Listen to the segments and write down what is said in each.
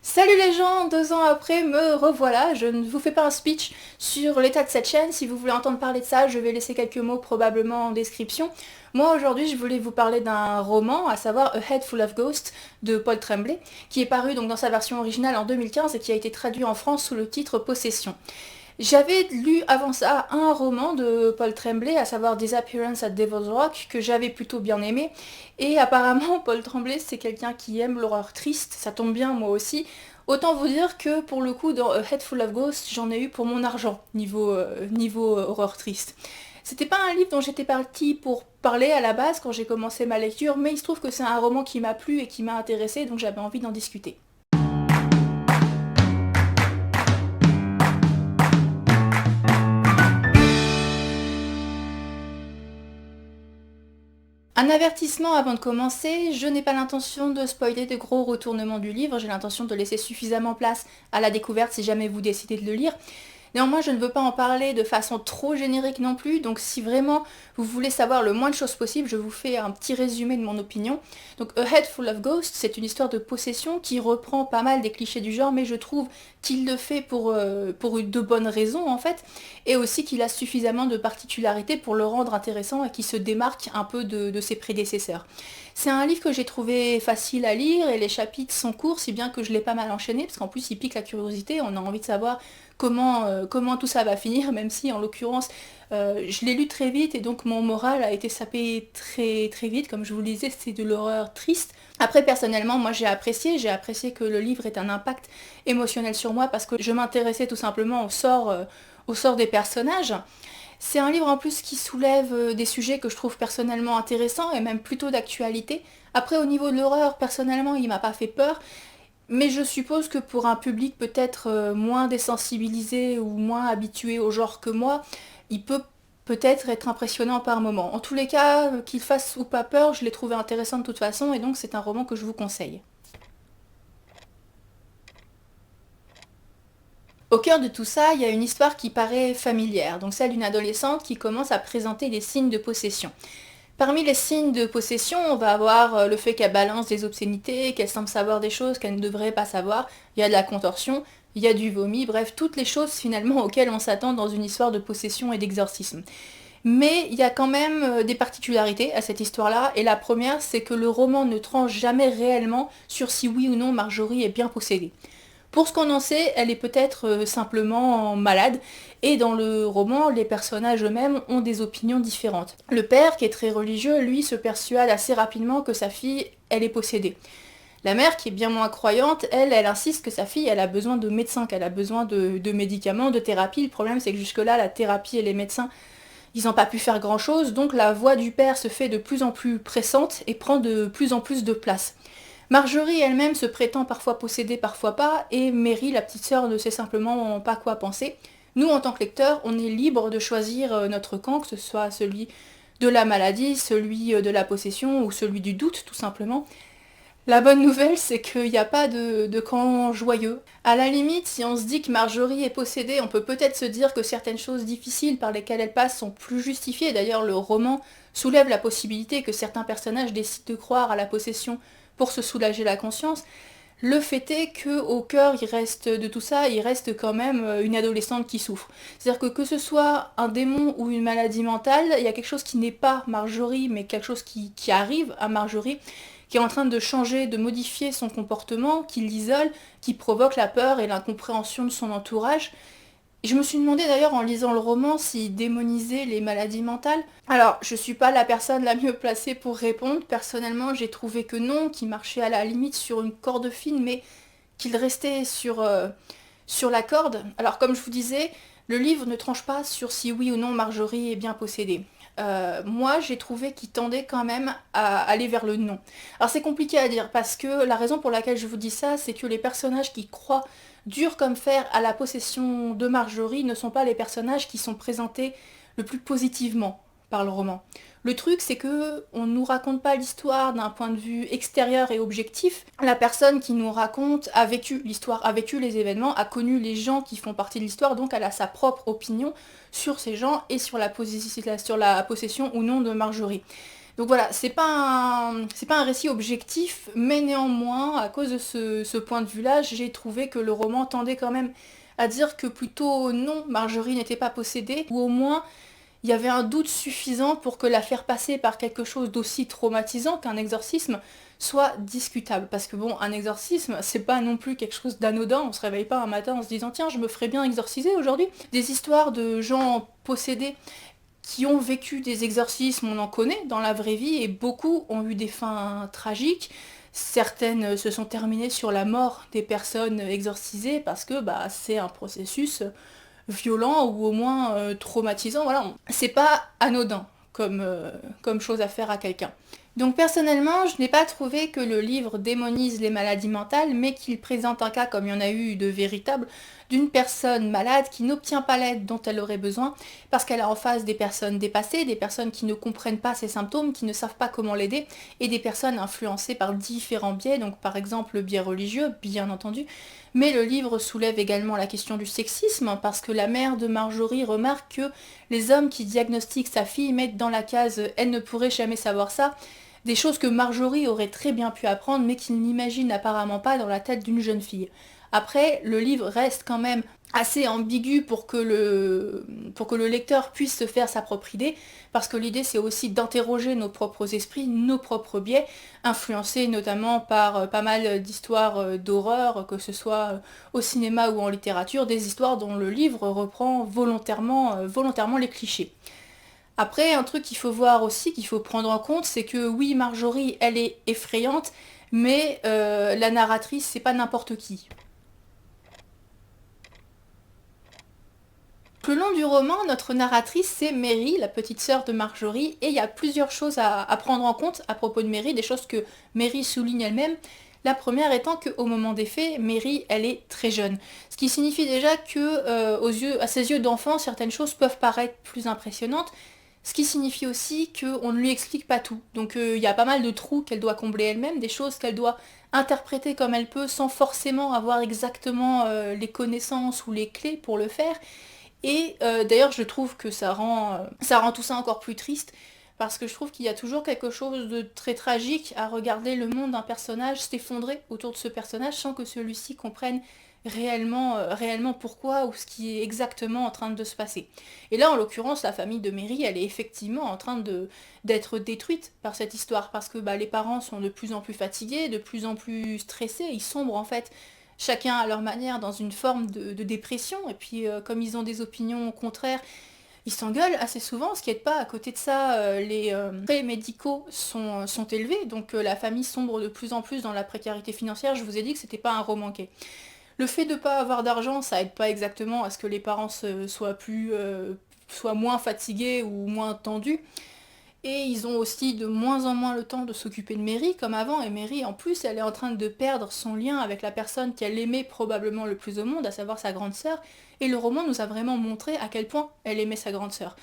Salut les gens, 2 ans après, me revoilà. Je ne vous fais pas un speech sur l'état de cette chaîne. Si vous voulez entendre parler de ça, je vais laisser quelques mots probablement en description. Moi aujourd'hui, je voulais vous parler d'un roman, à savoir A Head Full of Ghosts de Paul Tremblay, qui est paru donc dans sa version originale en 2015 et qui a été traduit en France sous le titre Possession. J'avais lu avant ça un roman de Paul Tremblay, à savoir Disappearance at Devil's Rock, que j'avais plutôt bien aimé. Et apparemment, Paul Tremblay, c'est quelqu'un qui aime l'horreur triste, ça tombe bien, moi aussi. Autant vous dire que pour le coup, dans A Head Full of Ghosts, j'en ai eu pour mon argent, niveau horreur triste. C'était pas un livre dont j'étais partie pour parler à la base quand j'ai commencé ma lecture, mais il se trouve que c'est un roman qui m'a plu et qui m'a intéressé, donc j'avais envie d'en discuter. Un avertissement avant de commencer, je n'ai pas l'intention de spoiler de gros retournements du livre, j'ai l'intention de laisser suffisamment place à la découverte si jamais vous décidez de le lire. Néanmoins, je ne veux pas en parler de façon trop générique non plus, donc si vraiment vous voulez savoir le moins de choses possible, je vous fais un petit résumé de mon opinion. Donc A Head Full of Ghosts, c'est une histoire de possession qui reprend pas mal des clichés du genre, mais je trouve qu'il le fait pour de bonnes raisons en fait, et aussi qu'il a suffisamment de particularités pour le rendre intéressant et qui se démarque un peu de ses prédécesseurs. C'est un livre que j'ai trouvé facile à lire et les chapitres sont courts, si bien que je l'ai pas mal enchaîné, parce qu'en plus il pique la curiosité, on a envie de savoir comment tout ça va finir, même si en l'occurrence je l'ai lu très vite et donc mon moral a été sapé très très vite. Comme je vous le disais, c'est de l'horreur triste. Après personnellement, moi j'ai apprécié que le livre ait un impact émotionnel sur moi parce que je m'intéressais tout simplement au sort des personnages. C'est un livre en plus qui soulève des sujets que je trouve personnellement intéressants et même plutôt d'actualité. Après au niveau de l'horreur, personnellement il m'a pas fait peur, mais je suppose que pour un public peut-être moins désensibilisé ou moins habitué au genre que moi, il peut peut-être être impressionnant par moment. En tous les cas, qu'il fasse ou pas peur, je l'ai trouvé intéressant de toute façon et donc c'est un roman que je vous conseille. Au cœur de tout ça, il y a une histoire qui paraît familière, donc celle d'une adolescente qui commence à présenter des signes de possession. Parmi les signes de possession, on va avoir le fait qu'elle balance des obscénités, qu'elle semble savoir des choses qu'elle ne devrait pas savoir, il y a de la contorsion, il y a du vomi, bref, toutes les choses finalement auxquelles on s'attend dans une histoire de possession et d'exorcisme. Mais il y a quand même des particularités à cette histoire-là, et la première, c'est que le roman ne tranche jamais réellement sur si oui ou non Marjorie est bien possédée. Pour ce qu'on en sait, elle est peut-être simplement malade, et dans le roman, les personnages eux-mêmes ont des opinions différentes. Le père, qui est très religieux, lui se persuade assez rapidement que sa fille, elle est possédée. La mère, qui est bien moins croyante, elle insiste que sa fille, elle a besoin de médecins, qu'elle a besoin de médicaments, de thérapie. Le problème, c'est que jusque-là, la thérapie et les médecins, ils n'ont pas pu faire grand-chose, donc la voix du père se fait de plus en plus pressante et prend de plus en plus de place. Marjorie elle-même se prétend parfois possédée, parfois pas, et Mary, la petite sœur, ne sait simplement pas quoi penser. Nous, en tant que lecteurs, on est libre de choisir notre camp, que ce soit celui de la maladie, celui de la possession ou celui du doute, tout simplement. La bonne nouvelle, c'est qu'il n'y a pas de camp joyeux. À la limite, si on se dit que Marjorie est possédée, on peut peut-être se dire que certaines choses difficiles par lesquelles elle passe sont plus justifiées. D'ailleurs, le roman soulève la possibilité que certains personnages décident de croire à la possession pour se soulager la conscience. Le fait est que au cœur, il reste de tout ça, il reste quand même une adolescente qui souffre. C'est-à-dire que ce soit un démon ou une maladie mentale, il y a quelque chose qui n'est pas Marjorie, mais quelque chose qui arrive à Marjorie, qui est en train de changer, de modifier son comportement, qui l'isole, qui provoque la peur et l'incompréhension de son entourage. Je me suis demandé d'ailleurs en lisant le roman s'il démonisait les maladies mentales. Alors, je suis pas la personne la mieux placée pour répondre. Personnellement, j'ai trouvé que non, qu'il marchait à la limite sur une corde fine, mais qu'il restait sur la corde. Alors, comme je vous disais, le livre ne tranche pas sur si oui ou non Marjorie est bien possédée. Moi, j'ai trouvé qu'il tendait quand même à aller vers le non. Alors c'est compliqué à dire parce que la raison pour laquelle je vous dis ça, c'est que les personnages qui croient dur comme fer à la possession de Marjorie ne sont pas les personnages qui sont présentés le plus positivement par le roman. Le truc, c'est que on nous raconte pas l'histoire d'un point de vue extérieur et objectif. La personne qui nous raconte a vécu l'histoire, a vécu les événements, a connu les gens qui font partie de l'histoire, donc elle a sa propre opinion sur ces gens et sur la possession ou non de Marjorie. Donc voilà, c'est pas un récit objectif, mais néanmoins, à cause de ce point de vue-là, j'ai trouvé que le roman tendait quand même à dire que plutôt non, Marjorie n'était pas possédée, ou au moins il y avait un doute suffisant pour que la faire passer par quelque chose d'aussi traumatisant qu'un exorcisme soit discutable. Parce que bon, un exorcisme, c'est pas non plus quelque chose d'anodin, on se réveille pas un matin en se disant tiens, je me ferais bien exorciser aujourd'hui. Des histoires de gens possédés qui ont vécu des exorcismes, on en connaît dans la vraie vie, et beaucoup ont eu des fins tragiques. Certaines se sont terminées sur la mort des personnes exorcisées parce que bah, c'est un processus violent ou au moins traumatisant. Voilà, c'est pas anodin comme chose à faire à quelqu'un. Donc personnellement, je n'ai pas trouvé que le livre démonise les maladies mentales, mais qu'il présente un cas, comme il y en a eu de véritables, d'une personne malade qui n'obtient pas l'aide dont elle aurait besoin, parce qu'elle a en face des personnes dépassées, des personnes qui ne comprennent pas ses symptômes, qui ne savent pas comment l'aider, et des personnes influencées par différents biais, donc par exemple le biais religieux, bien entendu, mais le livre soulève également la question du sexisme, parce que la mère de Marjorie remarque que les hommes qui diagnostiquent sa fille mettent dans la case «elle ne pourrait jamais savoir ça», des choses que Marjorie aurait très bien pu apprendre, mais qu'il n'imagine apparemment pas dans la tête d'une jeune fille. Après, le livre reste quand même assez ambigu pour que le lecteur puisse se faire sa propre idée, parce que l'idée c'est aussi d'interroger nos propres esprits, nos propres biais, influencés notamment par pas mal d'histoires d'horreur, que ce soit au cinéma ou en littérature, des histoires dont le livre reprend volontairement les clichés. Après, un truc qu'il faut voir aussi, qu'il faut prendre en compte, c'est que oui, Marjorie, elle est effrayante, mais la narratrice, c'est pas n'importe qui. Le long du roman, notre narratrice, c'est Mary, la petite sœur de Marjorie, et il y a plusieurs choses à prendre en compte à propos de Mary, des choses que Mary souligne elle-même. La première étant qu'au moment des faits, Mary, elle est très jeune. Ce qui signifie déjà que, à ses yeux d'enfant, certaines choses peuvent paraître plus impressionnantes, ce qui signifie aussi qu'on ne lui explique pas tout. Donc il y a pas mal de trous qu'elle doit combler elle-même, des choses qu'elle doit interpréter comme elle peut sans forcément avoir exactement les connaissances ou les clés pour le faire. Et d'ailleurs, je trouve que ça rend tout ça encore plus triste, parce que je trouve qu'il y a toujours quelque chose de très tragique à regarder le monde d'un personnage s'effondrer autour de ce personnage sans que celui-ci comprenne réellement pourquoi ou ce qui est exactement en train de se passer. Et là, en l'occurrence, la famille de Mary, elle est effectivement en train d'être détruite par cette histoire, parce que bah, les parents sont de plus en plus fatigués, de plus en plus stressés, ils sombrent en fait chacun à leur manière dans une forme de dépression, et puis comme ils ont des opinions contraires, ils s'engueulent assez souvent, ce qui n'aide pas. À côté de ça, les frais médicaux sont élevés, donc la famille sombre de plus en plus dans la précarité financière. Je vous ai dit que c'était pas un roman gay. Le fait de ne pas avoir d'argent, ça aide pas exactement à ce que les parents soient moins fatigués ou moins tendus. Et ils ont aussi de moins en moins le temps de s'occuper de Mary comme avant, et Mary en plus elle est en train de perdre son lien avec la personne qu'elle aimait probablement le plus au monde, à savoir sa grande sœur, et le roman nous a vraiment montré à quel point elle aimait sa grande sœur.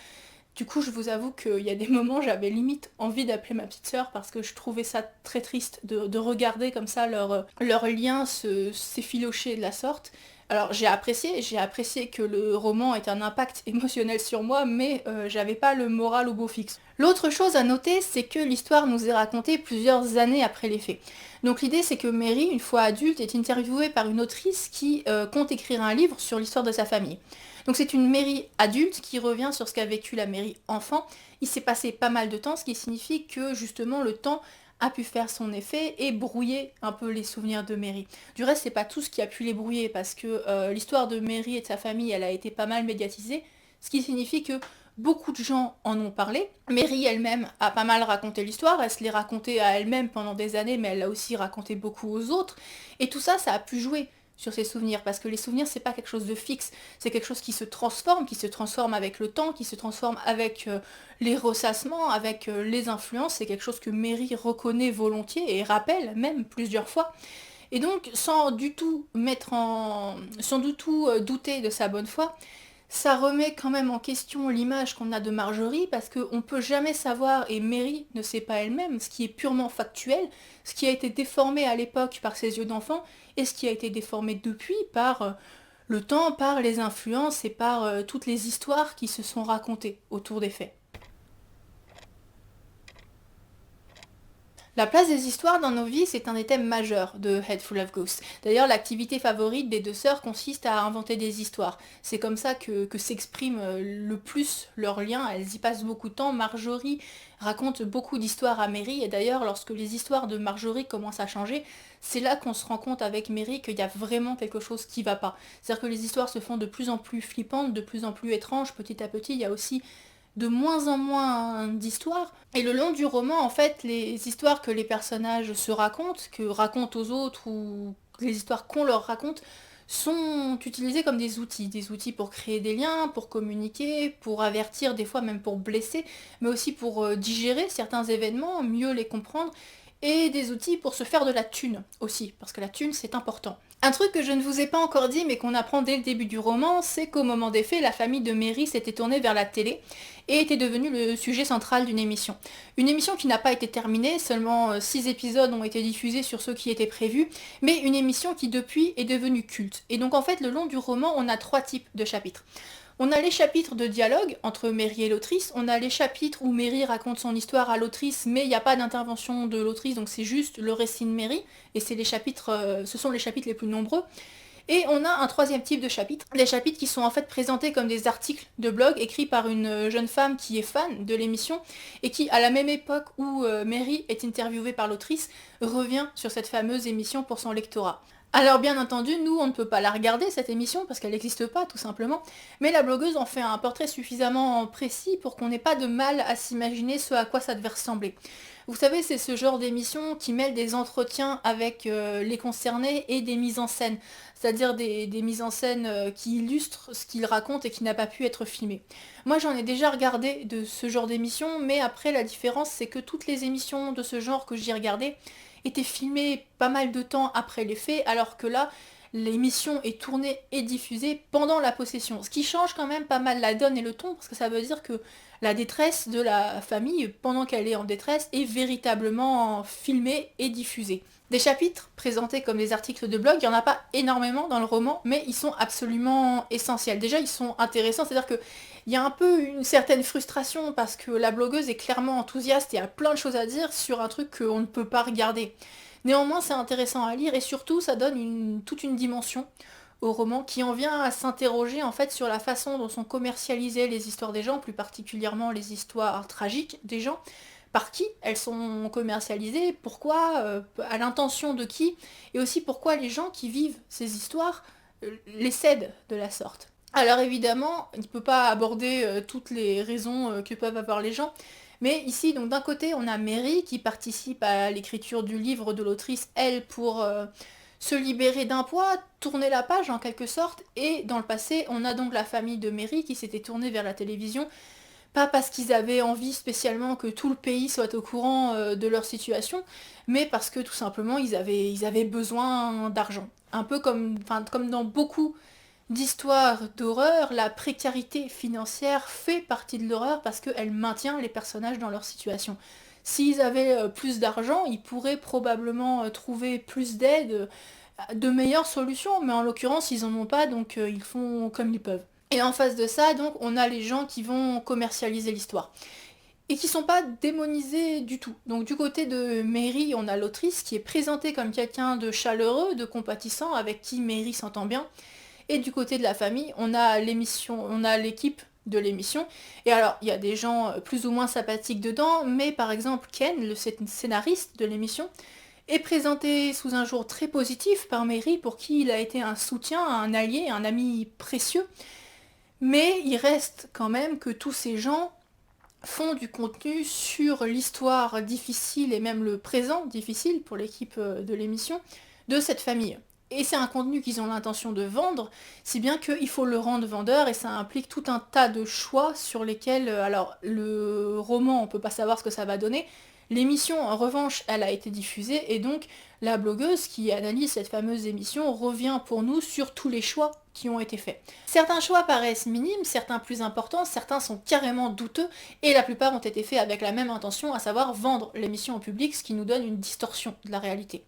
Du coup je vous avoue qu'il y a des moments j'avais limite envie d'appeler ma petite sœur parce que je trouvais ça très triste de regarder comme ça leur lien s'effilocher de la sorte. Alors j'ai apprécié que le roman ait un impact émotionnel sur moi, mais j'avais pas le moral au beau fixe. L'autre chose à noter, c'est que l'histoire nous est racontée plusieurs années après les faits. Donc l'idée c'est que Mary, une fois adulte, est interviewée par une autrice qui compte écrire un livre sur l'histoire de sa famille. Donc c'est une Mary adulte qui revient sur ce qu'a vécu la Mary enfant. Il s'est passé pas mal de temps, ce qui signifie que justement le temps a pu faire son effet et brouiller un peu les souvenirs de Mary. Du reste, c'est pas tout ce qui a pu les brouiller, parce que l'histoire de Mary et de sa famille, elle a été pas mal médiatisée, ce qui signifie que beaucoup de gens en ont parlé. Mary elle-même a pas mal raconté l'histoire, elle se l'est racontée à elle-même pendant des années, mais elle l'a aussi raconté beaucoup aux autres, et tout ça, ça a pu jouer sur ses souvenirs, parce que les souvenirs c'est pas quelque chose de fixe, c'est quelque chose qui se transforme avec le temps, qui se transforme avec les ressassements, avec les influences, c'est quelque chose que Mary reconnaît volontiers et rappelle même plusieurs fois. Et donc sans du tout douter de sa bonne foi, ça remet quand même en question l'image qu'on a de Marjorie, parce qu'on ne peut jamais savoir, et Mary ne sait pas elle-même, ce qui est purement factuel, ce qui a été déformé à l'époque par ses yeux d'enfant, et ce qui a été déformé depuis par le temps, par les influences et par toutes les histoires qui se sont racontées autour des faits. La place des histoires dans nos vies, c'est un des thèmes majeurs de Head Full of Ghosts. D'ailleurs, l'activité favorite des deux sœurs consiste à inventer des histoires. C'est comme ça que s'expriment le plus leurs liens. Elles y passent beaucoup de temps. Marjorie raconte beaucoup d'histoires à Mary. Et d'ailleurs, lorsque les histoires de Marjorie commencent à changer, c'est là qu'on se rend compte avec Mary qu'il y a vraiment quelque chose qui va pas. C'est-à-dire que les histoires se font de plus en plus flippantes, de plus en plus étranges. Petit à petit, il y a aussi de moins en moins d'histoires. Et le long du roman, en fait, les histoires que les personnages se racontent, que racontent aux autres, ou les histoires qu'on leur raconte, sont utilisées comme des outils pour créer des liens, pour communiquer, pour avertir, des fois même pour blesser, mais aussi pour digérer certains événements, mieux les comprendre, et des outils pour se faire de la thune aussi, parce que la thune c'est important. Un truc que je ne vous ai pas encore dit mais qu'on apprend dès le début du roman, c'est qu'au moment des faits, la famille de Mary s'était tournée vers la télé et était devenue le sujet central d'une émission. Une émission qui n'a pas été terminée, seulement 6 épisodes ont été diffusés sur ceux qui étaient prévus, mais une émission qui depuis est devenue culte. Et donc en fait, le long du roman, on a 3 types de chapitres. On a les chapitres de dialogue entre Mary et l'autrice, on a les chapitres où Mary raconte son histoire à l'autrice, mais il n'y a pas d'intervention de l'autrice, donc c'est juste le récit de Mary, et c'est les chapitres, ce sont les chapitres les plus nombreux. Et on a un troisième type de chapitre, des chapitres qui sont en fait présentés comme des articles de blog écrits par une jeune femme qui est fan de l'émission et qui, à la même époque où Mary est interviewée par l'autrice, revient sur cette fameuse émission pour son lectorat. Alors bien entendu, nous on ne peut pas la regarder cette émission parce qu'elle n'existe pas tout simplement, mais la blogueuse en fait un portrait suffisamment précis pour qu'on n'ait pas de mal à s'imaginer ce à quoi ça devait ressembler. Vous savez, c'est ce genre d'émission qui mêle des entretiens avec les concernés et des mises en scène, c'est-à-dire des mises en scène qui illustrent ce qu'ils racontent et qui n'a pas pu être filmé. Moi j'en ai déjà regardé de ce genre d'émission, mais après la différence c'est que toutes les émissions de ce genre que j'ai regardées étaient filmées pas mal de temps après les faits, alors que là, l'émission est tournée et diffusée pendant la possession. Ce qui change quand même pas mal la donne et le ton, parce que ça veut dire que la détresse de la famille, pendant qu'elle est en détresse, est véritablement filmée et diffusée. Des chapitres présentés comme des articles de blog, il n'y en a pas énormément dans le roman, mais ils sont absolument essentiels. Déjà, ils sont intéressants, c'est-à-dire que il y a un peu une certaine frustration parce que la blogueuse est clairement enthousiaste et a plein de choses à dire sur un truc qu'on ne peut pas regarder. Néanmoins, c'est intéressant à lire et surtout, ça donne toute une dimension au roman qui en vient à s'interroger en fait sur la façon dont sont commercialisées les histoires des gens, plus particulièrement les histoires tragiques des gens, par qui elles sont commercialisées, pourquoi, à l'intention de qui, et aussi pourquoi les gens qui vivent ces histoires les cèdent de la sorte. Alors évidemment, il ne peut pas aborder toutes les raisons que peuvent avoir les gens, mais ici, donc d'un côté, on a Mary qui participe à l'écriture du livre de l'autrice, elle, pour se libérer d'un poids, tourner la page en quelque sorte, et dans le passé, on a donc la famille de Mary qui s'était tournée vers la télévision, pas parce qu'ils avaient envie spécialement que tout le pays soit au courant de leur situation, mais parce que tout simplement ils avaient besoin d'argent. Un peu comme, enfin, comme dans beaucoup d'histoires d'horreur, la précarité financière fait partie de l'horreur parce qu'elle maintient les personnages dans leur situation. S'ils avaient plus d'argent, ils pourraient probablement trouver plus d'aide, de meilleures solutions, mais en l'occurrence ils en ont pas, donc ils font comme ils peuvent. Et en face de ça, donc, on a les gens qui vont commercialiser l'histoire. Et qui sont pas démonisés du tout. Donc du côté de Mary, on a l'autrice qui est présentée comme quelqu'un de chaleureux, de compatissant, avec qui Mary s'entend bien. Et du côté de la famille, on a l'émission, on a l'équipe de l'émission. Et alors, il y a des gens plus ou moins sympathiques dedans, mais par exemple Ken, le scénariste de l'émission, est présenté sous un jour très positif par Mary, pour qui il a été un soutien, un allié, un ami précieux. Mais il reste quand même que tous ces gens font du contenu sur l'histoire difficile et même le présent difficile pour l'équipe de l'émission de cette famille. Et c'est un contenu qu'ils ont l'intention de vendre, si bien qu'il faut le rendre vendeur et ça implique tout un tas de choix sur lesquels, alors le roman on peut pas savoir ce que ça va donner, l'émission en revanche elle a été diffusée et donc la blogueuse qui analyse cette fameuse émission revient pour nous sur tous les choix qui ont été faits. Certains choix paraissent minimes, certains plus importants, certains sont carrément douteux et la plupart ont été faits avec la même intention, à savoir vendre l'émission au public, ce qui nous donne une distorsion de la réalité.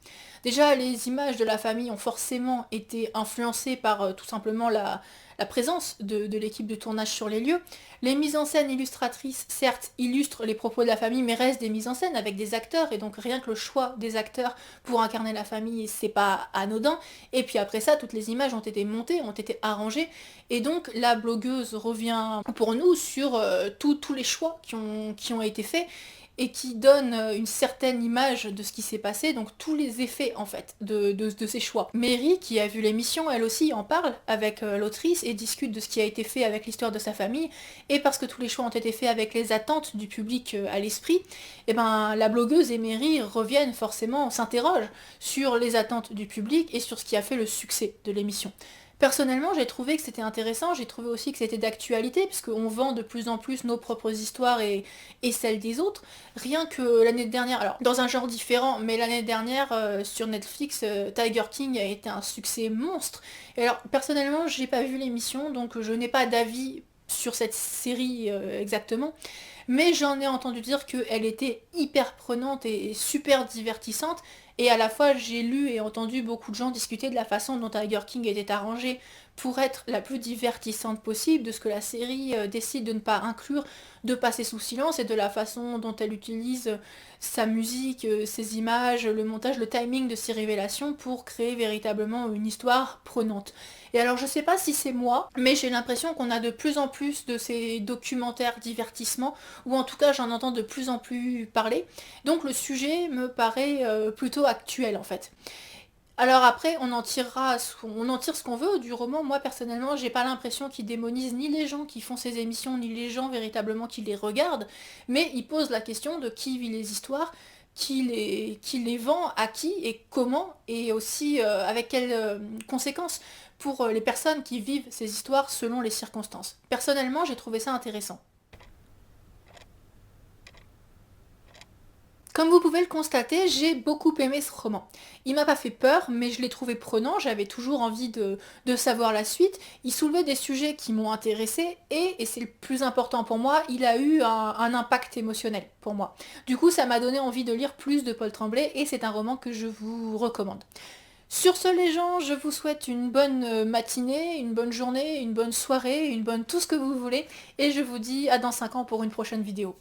Déjà, les images de la famille ont forcément été influencées par tout simplement la présence de l'équipe de tournage sur les lieux. Les mises en scène illustratrices, certes, illustrent les propos de la famille, mais restent des mises en scène avec des acteurs, et donc rien que le choix des acteurs pour incarner la famille, c'est pas anodin. Et puis après ça, toutes les images ont été montées, ont été arrangées, et donc la blogueuse revient pour nous sur tous les choix qui ont été faits, et qui donne une certaine image de ce qui s'est passé, donc tous les effets en fait de ces choix. Mary, qui a vu l'émission, elle aussi en parle avec l'autrice et discute de ce qui a été fait avec l'histoire de sa famille, et parce que tous les choix ont été faits avec les attentes du public à l'esprit, et ben la blogueuse et Mary reviennent forcément, s'interrogent sur les attentes du public et sur ce qui a fait le succès de l'émission. Personnellement, j'ai trouvé que c'était intéressant, j'ai trouvé aussi que c'était d'actualité, puisqu'on vend de plus en plus nos propres histoires et celles des autres. Rien que l'année dernière, alors dans un genre différent, mais l'année dernière sur Netflix, Tiger King a été un succès monstre. Et alors personnellement, j'ai pas vu l'émission, donc je n'ai pas d'avis sur cette série exactement, mais j'en ai entendu dire qu'elle était hyper prenante et super divertissante, et à la fois j'ai lu et entendu beaucoup de gens discuter de la façon dont Tiger King était arrangé pour être la plus divertissante possible, de ce que la série décide de ne pas inclure, de passer sous silence, et de la façon dont elle utilise sa musique, ses images, le montage, le timing de ses révélations pour créer véritablement une histoire prenante. Et alors je sais pas si c'est moi, mais j'ai l'impression qu'on a de plus en plus de ces documentaires divertissement, ou en tout cas j'en entends de plus en plus parler, donc le sujet me paraît plutôt actuel en fait. Alors après, on en tire ce qu'on veut du roman. Moi personnellement, j'ai pas l'impression qu'il démonise ni les gens qui font ces émissions, ni les gens véritablement qui les regardent, mais il pose la question de qui vit les histoires, qui les vend, à qui et comment, et aussi avec quelles conséquences pour les personnes qui vivent ces histoires selon les circonstances. Personnellement, j'ai trouvé ça intéressant. Comme vous pouvez le constater, j'ai beaucoup aimé ce roman. Il m'a pas fait peur, mais je l'ai trouvé prenant, j'avais toujours envie de savoir la suite. Il soulevait des sujets qui m'ont intéressée, et c'est le plus important pour moi, il a eu un impact émotionnel pour moi. Du coup, ça m'a donné envie de lire plus de Paul Tremblay, et c'est un roman que je vous recommande. Sur ce les gens, je vous souhaite une bonne matinée, une bonne journée, une bonne soirée, une bonne tout ce que vous voulez, et je vous dis à dans 5 ans pour une prochaine vidéo.